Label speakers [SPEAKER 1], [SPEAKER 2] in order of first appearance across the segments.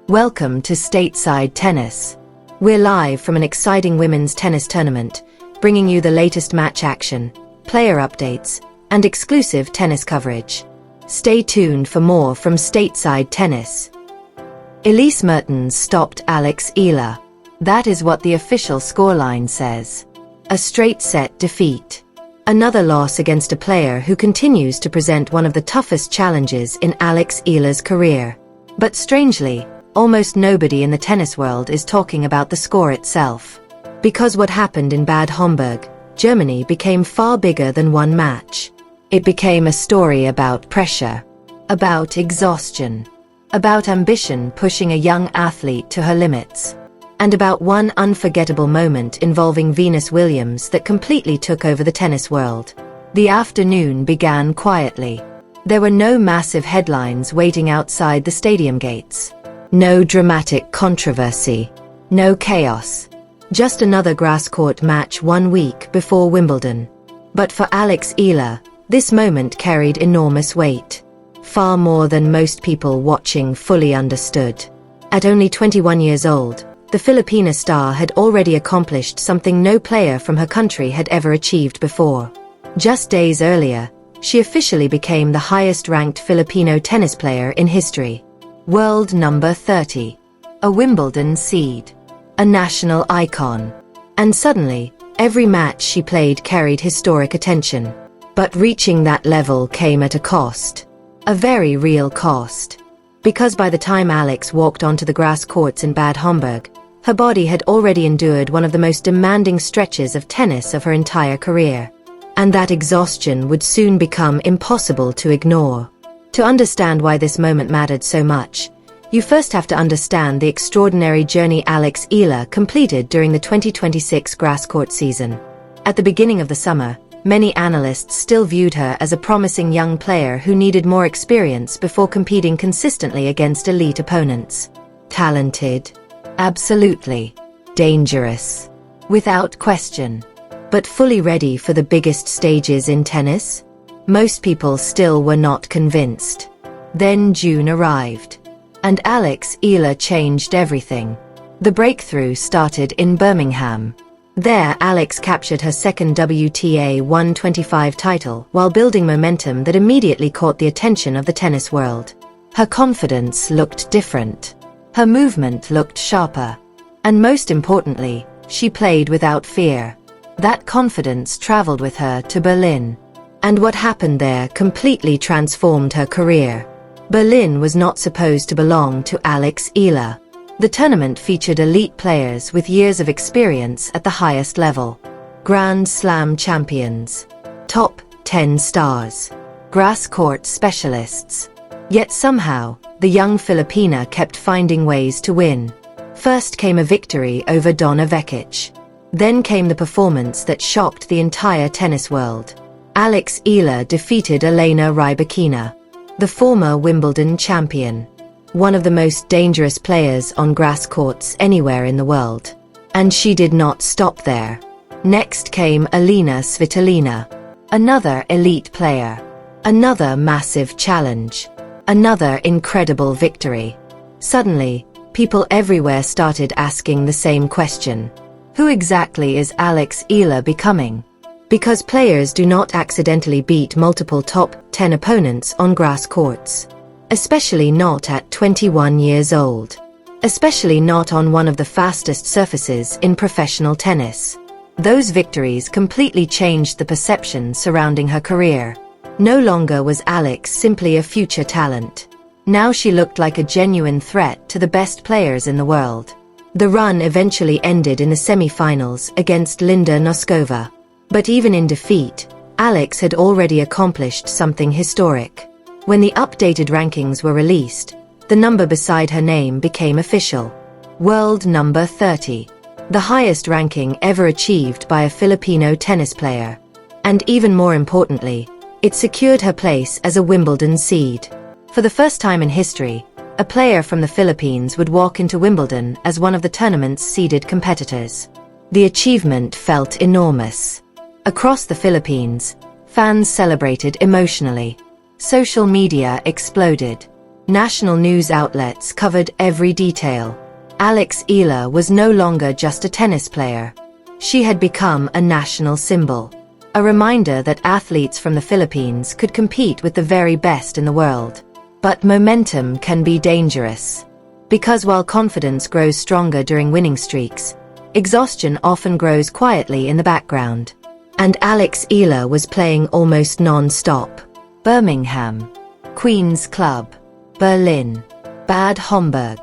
[SPEAKER 1] Welcome to Stateside Tennis. We're live from an exciting women's tennis tournament, bringing you the latest match action, player updates, and exclusive tennis coverage. Stay tuned for more from Stateside Tennis. Elise Mertens stopped Alex Eala. That is what the official scoreline says. A straight-set defeat. Another loss against a player who continues to present one of the toughest challenges in Alex Eala's career. But strangely, almost nobody in the tennis world is talking about the score itself. Because what happened in Bad Homburg, Germany became far bigger than one match. It became a story about pressure, about exhaustion, about ambition pushing a young athlete to her limits, and about one unforgettable moment involving Venus Williams that completely took over the tennis world. The afternoon began quietly. There were no massive headlines waiting outside the stadium gates. No dramatic controversy. No chaos. Just another grasscourt match 1 week before Wimbledon. But for Alex Eala, this moment carried enormous weight. Far more than most people watching fully understood. At only 21 years old, the Filipina star had already accomplished something no player from her country had ever achieved before. Just days earlier, she officially became the highest-ranked Filipino tennis player in history. World number 30. A Wimbledon seed. A national icon. And suddenly, every match she played carried historic attention. But reaching that level came at a cost. A very real cost. Because by the time Alex walked onto the grass courts in Bad Homburg, her body had already endured one of the most demanding stretches of tennis of her entire career. And that exhaustion would soon become impossible to ignore. To understand why this moment mattered so much, you first have to understand the extraordinary journey Alex Eala completed during the 2026 grass court season. At the beginning of the summer, many analysts still viewed her as a promising young player who needed more experience before competing consistently against elite opponents. Talented. Absolutely. Dangerous. Without question. But fully ready for the biggest stages in tennis? Most people still were not convinced. Then June arrived. And Alex Eala changed everything. The breakthrough started in Birmingham. There, Alex captured her second WTA 125 title while building momentum that immediately caught the attention of the tennis world. Her confidence looked different. Her movement looked sharper. And most importantly, she played without fear. That confidence traveled with her to Berlin. And what happened there completely transformed her career. Berlin was not supposed to belong to Alex Eala. The tournament featured elite players with years of experience at the highest level. Grand Slam champions. Top 10 stars. Grass court specialists. Yet somehow, the young Filipina kept finding ways to win. First came a victory over Donna Vekic. Then came the performance that shocked the entire tennis world. Alex Eala defeated Elena Rybakina, the former Wimbledon champion. One of the most dangerous players on grass courts anywhere in the world. And she did not stop there. Next came Elena Svitolina. Another elite player. Another massive challenge. Another incredible victory. Suddenly, people everywhere started asking the same question. Who exactly is Alex Eala becoming? Because players do not accidentally beat multiple top 10 opponents on grass courts. Especially not at 21 years old. Especially not on one of the fastest surfaces in professional tennis. Those victories completely changed the perception surrounding her career. No longer was Alex simply a future talent. Now she looked like a genuine threat to the best players in the world. The run eventually ended in the semi-finals against Linda Noskova. But even in defeat, Alex had already accomplished something historic. When the updated rankings were released, the number beside her name became official. World number 30. The highest ranking ever achieved by a Filipino tennis player. And even more importantly, it secured her place as a Wimbledon seed. For the first time in history, a player from the Philippines would walk into Wimbledon as one of the tournament's seeded competitors. The achievement felt enormous. Across the Philippines, fans celebrated emotionally. Social media exploded. National news outlets covered every detail. Alex Eala was no longer just a tennis player. She had become a national symbol. A reminder that athletes from the Philippines could compete with the very best in the world. But momentum can be dangerous. Because while confidence grows stronger during winning streaks, exhaustion often grows quietly in the background. And Alex Eala was playing almost non-stop. Birmingham, Queen's Club, Berlin, Bad Homburg.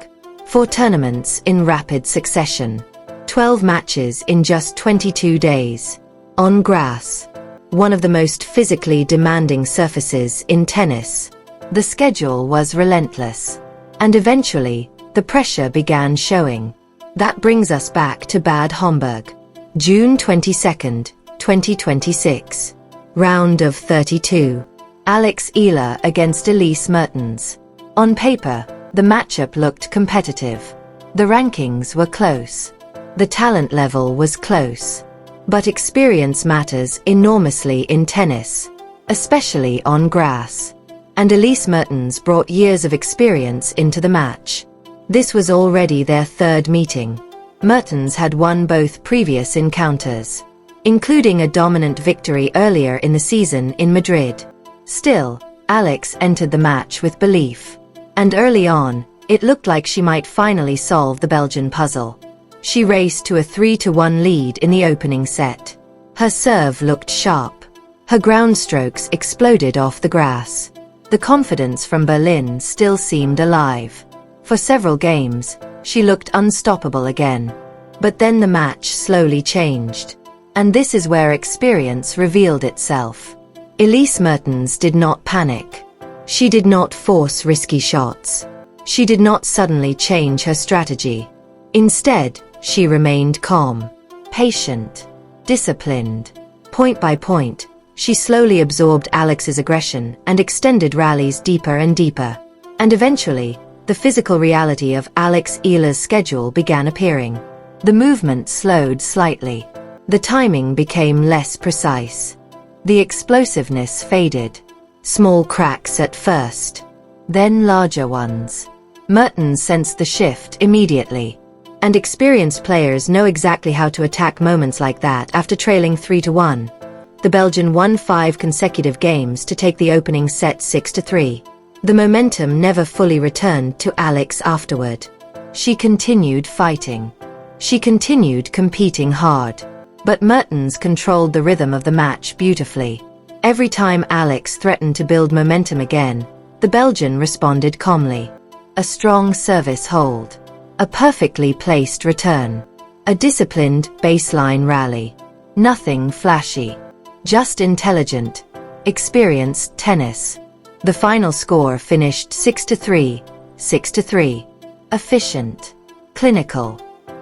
[SPEAKER 1] 4 tournaments in rapid succession. 12 matches in just 22 days. On grass, one of the most physically demanding surfaces in tennis. The schedule was relentless. And eventually, the pressure began showing. That brings us back to Bad Homburg. June 22, 2026. Round of 32. Alex Eala against Elise Mertens. On paper, the matchup looked competitive. The rankings were close. The talent level was close. But experience matters enormously in tennis, especially on grass. And Elise Mertens brought years of experience into the match. This was already their 3rd meeting. Mertens had won both previous encounters, including a dominant victory earlier in the season in Madrid. Still, Alex entered the match with belief. And early on, it looked like she might finally solve the Belgian puzzle. She raced to a 3-1 lead in the opening set. Her serve looked sharp. Her ground strokes exploded off the grass. The confidence from Berlin still seemed alive. For several games, she looked unstoppable again. But then the match slowly changed. And this is where experience revealed itself. Elise Mertens did not panic. She did not force risky shots. She did not suddenly change her strategy. Instead, she remained calm, patient, disciplined. Point by point, she slowly absorbed Alex's aggression and extended rallies deeper and deeper. And eventually, the physical reality of Alex Eala's schedule began appearing. The movement slowed slightly. The timing became less precise. The explosiveness faded. Small cracks at first, then larger ones. Mertens sensed the shift immediately. And experienced players know exactly how to attack moments like that after trailing 3-1. The Belgian won 5 consecutive games to take the opening set 6-3. The momentum never fully returned to Alex afterward. She continued fighting. She continued competing hard. But Mertens controlled the rhythm of the match beautifully. Every time Alex threatened to build momentum again, the Belgian responded calmly. A strong service hold. A perfectly placed return. A disciplined baseline rally. Nothing flashy. Just intelligent, experienced tennis. The final score finished 6-3, 6-3. Efficient, clinical,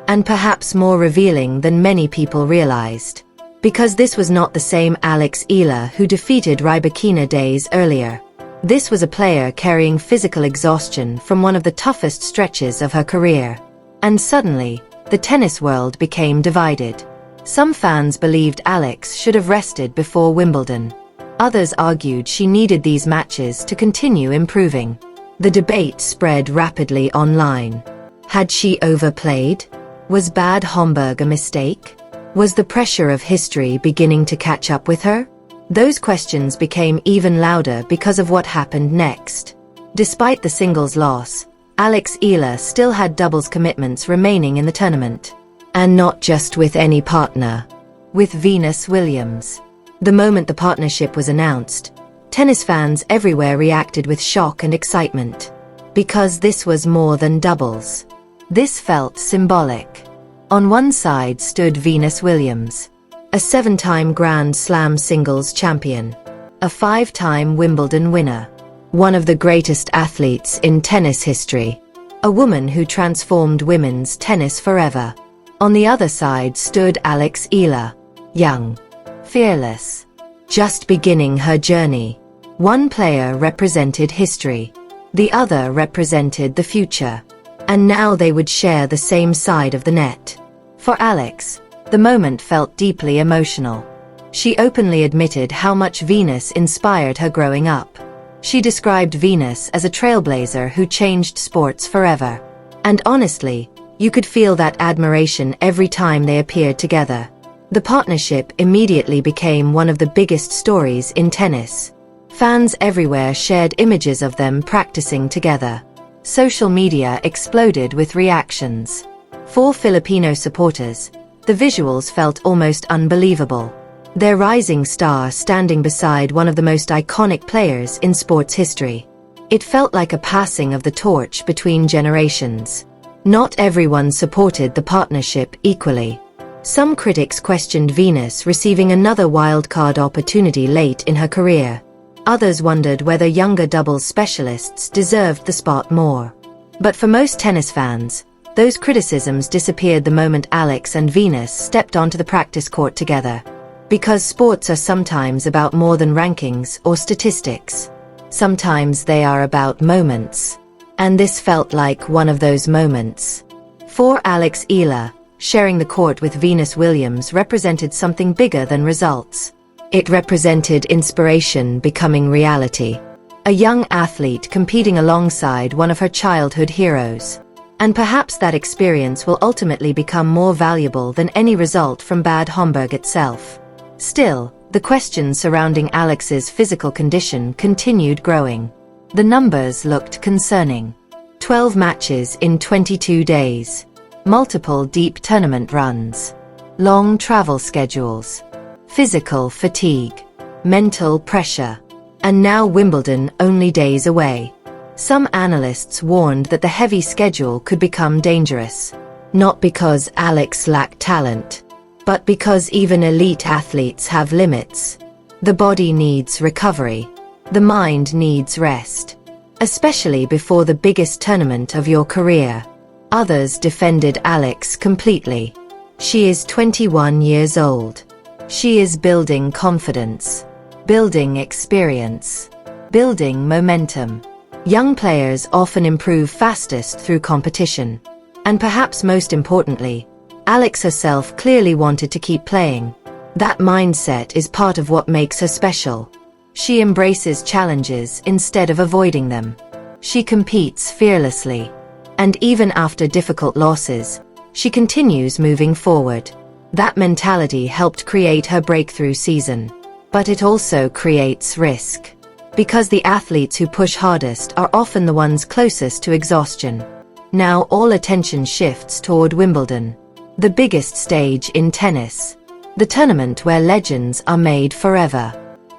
[SPEAKER 1] and perhaps more revealing than many people realized. Because this was not the same Alex Eala who defeated Rybakina days earlier. This was a player carrying physical exhaustion from one of the toughest stretches of her career. And suddenly, the tennis world became divided. Some fans believed Alex should have rested before Wimbledon. Others argued she needed these matches to continue improving. The debate spread rapidly online. Had she overplayed? Was Bad Homburg a mistake? Was the pressure of history beginning to catch up with her? Those questions became even louder because of what happened next. Despite the singles loss, Alex Eala still had doubles commitments remaining in the tournament. And not just with any partner. With Venus Williams. The moment the partnership was announced, tennis fans everywhere reacted with shock and excitement. Because this was more than doubles. This felt symbolic. On one side stood Venus Williams, a 7-time Grand Slam singles champion, a 5-time Wimbledon winner, one of the greatest athletes in tennis history, a woman who transformed women's tennis forever. On the other side stood Alex Eala, young, fearless, just beginning her journey. One player represented history, the other represented the future, and now they would share the same side of the net. For Alex, the moment felt deeply emotional. She openly admitted how much Venus inspired her growing up. She described Venus as a trailblazer who changed sports forever. And honestly, you could feel that admiration every time they appeared together. The partnership immediately became one of the biggest stories in tennis. Fans everywhere shared images of them practicing together. Social media exploded with reactions. For Filipino supporters, the visuals felt almost unbelievable. Their rising star standing beside one of the most iconic players in sports history. It felt like a passing of the torch between generations. Not everyone supported the partnership equally. Some critics questioned Venus receiving another wildcard opportunity late in her career. Others wondered whether younger doubles specialists deserved the spot more. But for most tennis fans, those criticisms disappeared the moment Alex and Venus stepped onto the practice court together. Because sports are sometimes about more than rankings or statistics. Sometimes they are about moments. And this felt like one of those moments. For Alex Eala, sharing the court with Venus Williams represented something bigger than results. It represented inspiration becoming reality. A young athlete competing alongside one of her childhood heroes. And perhaps that experience will ultimately become more valuable than any result from Bad Homburg itself. Still, the questions surrounding Alex's physical condition continued growing. The numbers looked concerning. 12 matches in 22 days. Multiple deep tournament runs. Long travel schedules. Physical fatigue. Mental pressure. And now Wimbledon only days away. Some analysts warned that the heavy schedule could become dangerous. Not because Alex lacked talent, but because even elite athletes have limits. The body needs recovery. The mind needs rest. Especially before the biggest tournament of your career. Others defended Alex completely. She is 21 years old. She is building confidence. Building experience. Building momentum. Young players often improve fastest through competition. And perhaps most importantly, Alex herself clearly wanted to keep playing. That mindset is part of what makes her special. She embraces challenges instead of avoiding them. She competes fearlessly. And even after difficult losses, she continues moving forward. That mentality helped create her breakthrough season. But it also creates risk. Because the athletes who push hardest are often the ones closest to exhaustion. Now all attention shifts toward Wimbledon. The biggest stage in tennis. The tournament where legends are made forever.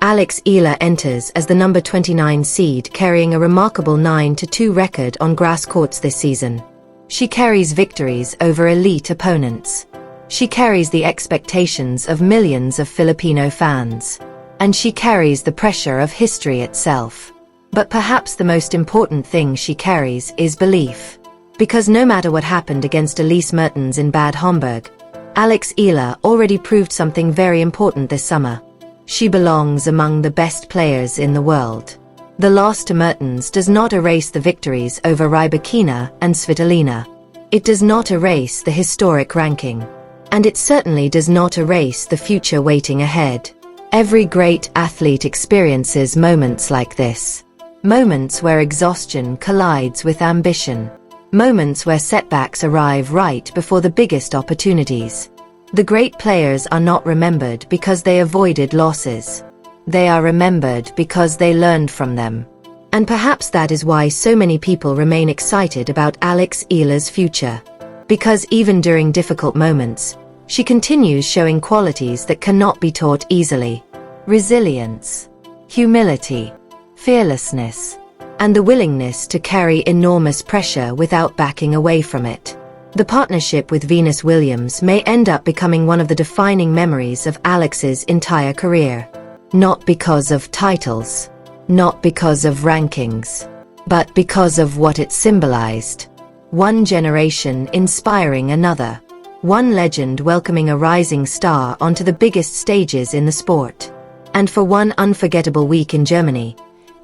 [SPEAKER 1] Alex Eala enters as the number 29 seed, carrying a remarkable 9-2 record on grass courts this season. She carries victories over elite opponents. She carries the expectations of millions of Filipino fans. And she carries the pressure of history itself. But perhaps the most important thing she carries is belief. Because no matter what happened against Elise Mertens in Bad Homburg, Alex Eala already proved something very important this summer. She belongs among the best players in the world. The loss to Mertens does not erase the victories over Rybakina and Svitolina. It does not erase the historic ranking. And it certainly does not erase the future waiting ahead. Every great athlete experiences moments like this. Moments where exhaustion collides with ambition. Moments where setbacks arrive right before the biggest opportunities. The great players are not remembered because they avoided losses. They are remembered because they learned from them. And perhaps that is why so many people remain excited about Alex Eala's future. Because even during difficult moments, she continues showing qualities that cannot be taught easily. Resilience, humility, fearlessness, and the willingness to carry enormous pressure without backing away from it. The partnership with Venus Williams may end up becoming one of the defining memories of Alex's entire career. Not because of titles, not because of rankings, but because of what it symbolized. One generation inspiring another. One legend welcoming a rising star onto the biggest stages in the sport. And for one unforgettable week in Germany,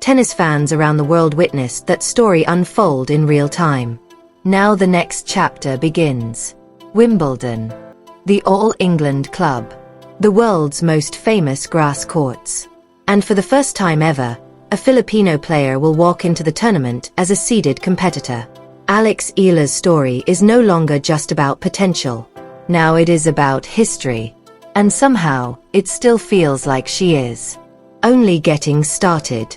[SPEAKER 1] tennis fans around the world witnessed that story unfold in real time. Now the next chapter begins. Wimbledon. The All England Club. The world's most famous grass courts. And for the first time ever, a Filipino player will walk into the tournament as a seeded competitor. Alex Eala's story is no longer just about potential. Now it is about history. And somehow, it still feels like she is only getting started.